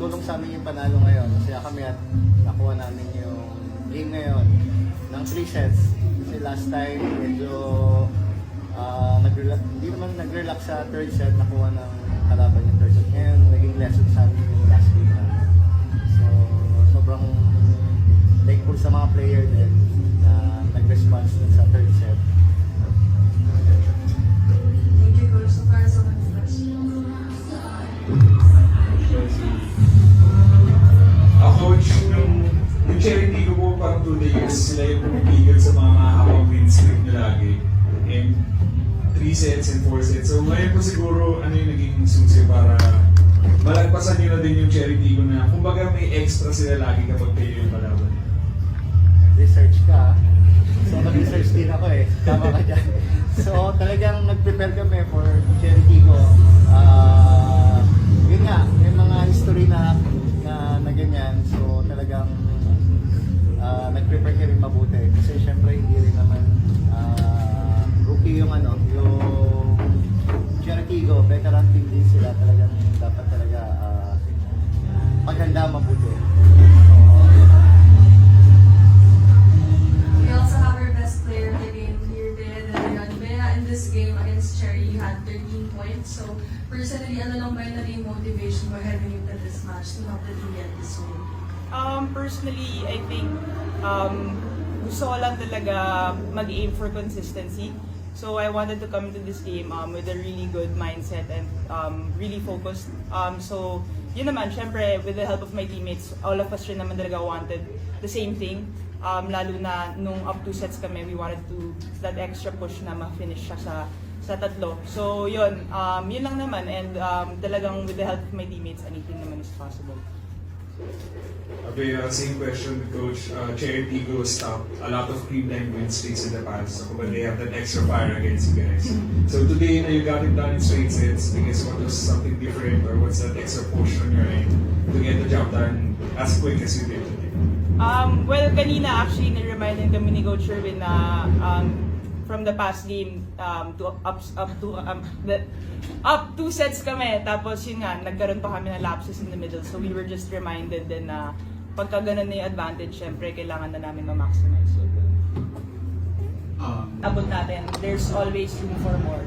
tulong sa amin yung panalo ngayon. Masaya kami at nakuha namin yung game ngayon ng 3 sets. Kasi last time, medyo hindi naman nag-relax sa third set, nakuha ng kalaban yung third set. Ngayon, naging lesson sa amin yung last game namin. So, sobrang thankful sa mga player din na nag-response din sa third set. Thank you, Coach. So far, so much question. Coach, yung charity ko po parang 2 days, sila yung pumipigil sa mga mahahawang win streak nyo lagi. And 3 sets and 4 sets. So ngayon po siguro ano yung naging susi para malagpasan nyo na din yung charity ko na kumbaga may extra sila lagi kapag kayo yung palaban. Research ka. So, nag-research din ako eh. Tama ka dyan. So, talagang nag-prepare kami for charity ko. Yun nga, may mga history na ganyan. So, talagang nag-prepare kami mabuti. Kasi syempre, hindi rin naman rookie yung yung charity ko. Veteran team din sila. Talagang dapat talaga paghanda mabuti. We also have our best player of the game here, Bea De Leon. Bea, in this game against Cherry, you had 13 points. So, personally, ano lang ba yung naging motivation mo heading into this match to help the team get this win? Personally, I think gusto ko lang talaga mag-aim for consistency. So I wanted to come into this game with a really good mindset and really focused. So yun naman, syempre with the help of my teammates, all of us rin naman talaga wanted the same thing. Lalo na nung up 2 sets kami, we wanted to that extra push na ma-finish siya sa tatlo. So yun, yun lang naman and talagang with the help of my teammates, anything naman is possible. Okay, same question, Coach. Charity goes stopped a lot of Creamline win streaks in the past, but they have that extra fire against you guys. So today, you got it done in straight sets. I guess what was something different, or what's that extra push on your end to get the job done as quick as you did today? Well, kanina actually ni-remind kami ni Coach Sherwin na from the past game up 2 sets kami. Tapos yun nga, nagkaroon pa kami ng lapses in the middle. So we were just reminded din na pagka ganun na yung advantage, syempre kailangan na namin ma-maximize. So, abot natin, there's always room for more.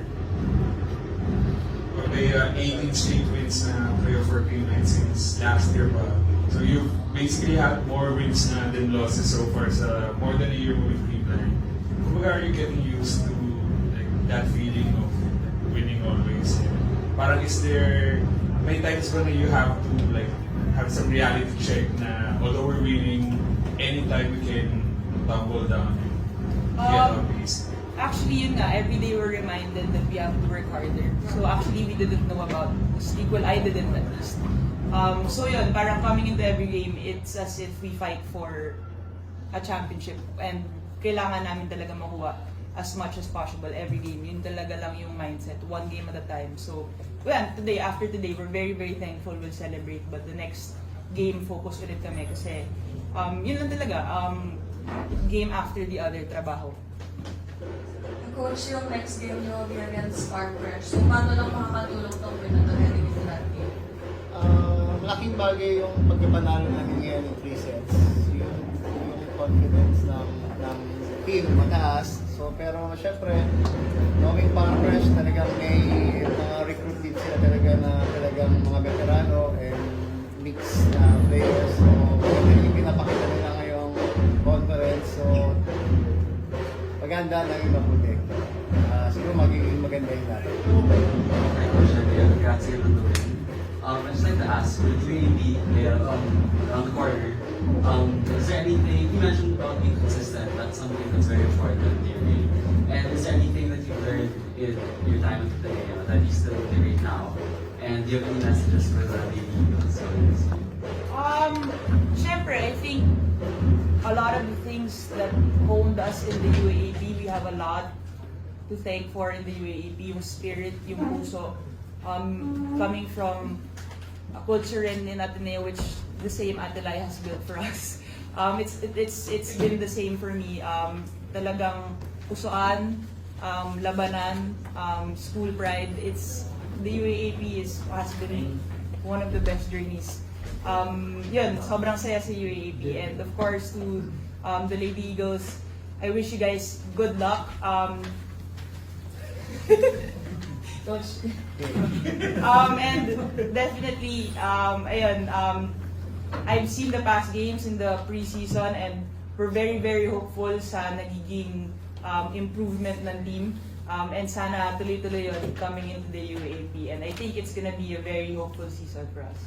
Okay, 18 straight wins na kayo for Creamline since last year pa. So you basically had more wins na than losses so far sa more than a year with Creamline. Are you getting used to like that feeling of winning always? Parang is there may times ba na you have to like have some reality check na although we're winning, anytime we can tumble down and get out pace? Actually, yun nga, every day we're reminded that we have to work harder. So actually, we didn't know about this league. Well, I didn't at least. So yun, parang coming into every game, it's as if we fight for a championship and kailangan namin talaga makuha as much as possible every game. Yun talaga lang yung mindset, one game at a time. So, well, today, after today, we're very, very thankful. We'll celebrate. But the next game, focus ulit kami kasi yun lang talaga, game after the other, trabaho. Coach, yung next game nyo will be against Spark Fresh. So, paano lang makakatulong tong win na to heading into that game? Malaking bagay yung pagkapanalo namin ngayon ng 3 sets. Yung confidence ng team mataas. So, pero syempre, knowing Power Fresh, talagang may mga recruit din sila talaga na talagang mga veterano and mixed na players. So, yun yung pinapakita nila ngayong conference. So, maganda na yung mabuti. Siguro magiging maganda yung natin. Hi, Coach Andrea. Grazie on the win. I'd just like to ask, with UAB around the corner, is there anything, you mentioned about being consistent, that's something that's very important in your game. And is there anything that you've learned in your time at the that you still integrate now? And do you have any messages for the baby Eagles? Syempre, I think a lot of the things that honed us in the UAAP, we have a lot to thank for in the UAAP, yung spirit, yung puso, coming from a culture in Ateneo which the same Atalay has built for us. It's been the same for me. Talagang pusoan, labanan, school pride. The UAAP has been one of the best journeys Yun, sobrang saya sa UAAP. And of course, to the Lady Eagles, I wish you guys good luck. Coach. And definitely, ayun, I've seen the past games in the preseason and we're very, very hopeful sa nagiging improvement ng team. And sana tuloy-tuloy yun coming into the UAAP. And I think it's gonna be a very hopeful season for us.